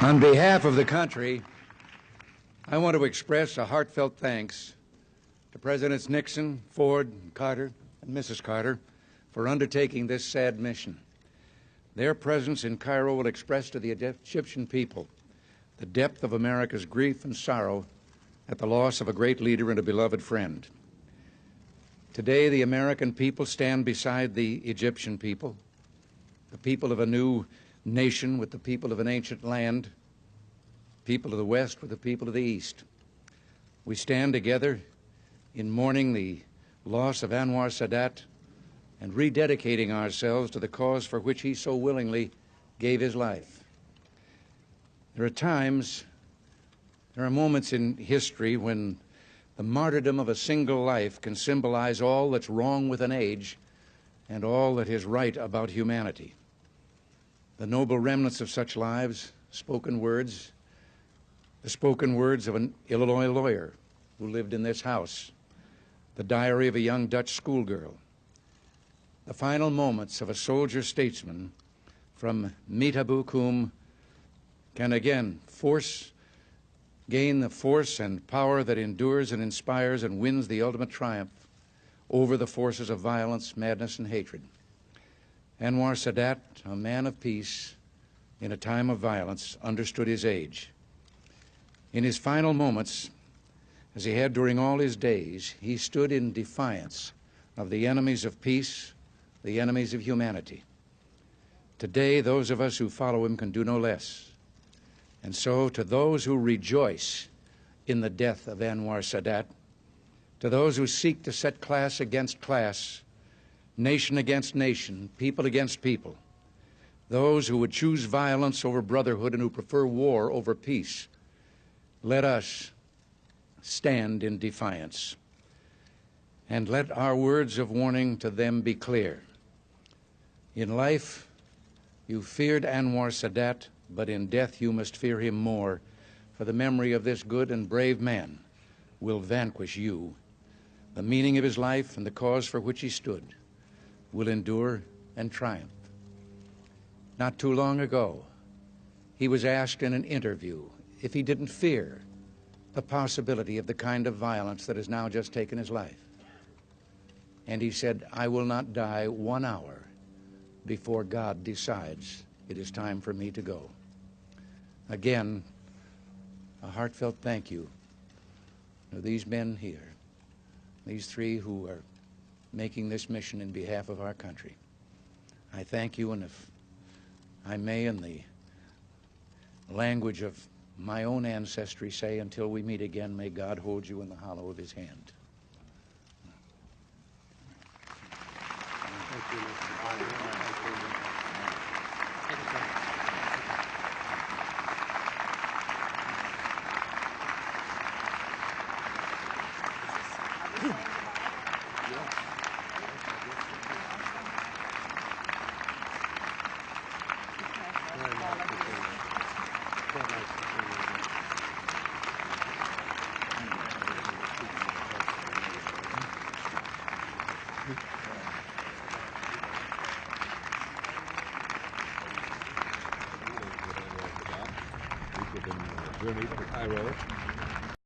On behalf of the country, I want to express a heartfelt thanks to Presidents Nixon, Ford, Carter, and Mrs. Carter for undertaking this sad mission. Their presence in Cairo will express to the Egyptian people the depth of America's grief and sorrow at the loss of a great leader and a beloved friend. Today, the American people stand beside the Egyptian people, the people of a new nation with the people of an ancient land, people of the West with the people of the East. We stand together in mourning the loss of Anwar Sadat and rededicating ourselves to the cause for which he so willingly gave his life. There are moments in history when the martyrdom of a single life can symbolize all that's wrong with an age and all that is right about humanity. The noble remnants of such lives, the spoken words of an Illinois lawyer who lived in this house, the diary of a young Dutch schoolgirl, the final moments of a soldier statesman from Meetabu whom can again gain the force and power that endures and inspires and wins the ultimate triumph over the forces of violence, madness, and hatred. Anwar Sadat, a man of peace in a time of violence, understood his age. In his final moments, as he had during all his days, he stood in defiance of the enemies of peace, the enemies of humanity. Today, those of us who follow him can do no less. And so, to those who rejoice in the death of Anwar Sadat, to those who seek to set class against class, nation against nation, people against people, those who would choose violence over brotherhood and who prefer war over peace, let us stand in defiance. And let our words of warning to them be clear. In life, you feared Anwar Sadat, but in death you must fear him more, for the memory of this good and brave man will vanquish you. The meaning of his life and the cause for which he stood will endure and triumph. Not too long ago, he was asked in an interview if he didn't fear the possibility of the kind of violence that has now just taken his life. And he said, "I will not die 1 hour before God decides it is time for me to go." Again, a heartfelt thank you to these men here, these three who are making this mission in behalf of our country. I thank you, and if I may, in the language of my own ancestry, say, until we meet again, may God hold you in the hollow of his hand. Thank you, Journey to Cairo.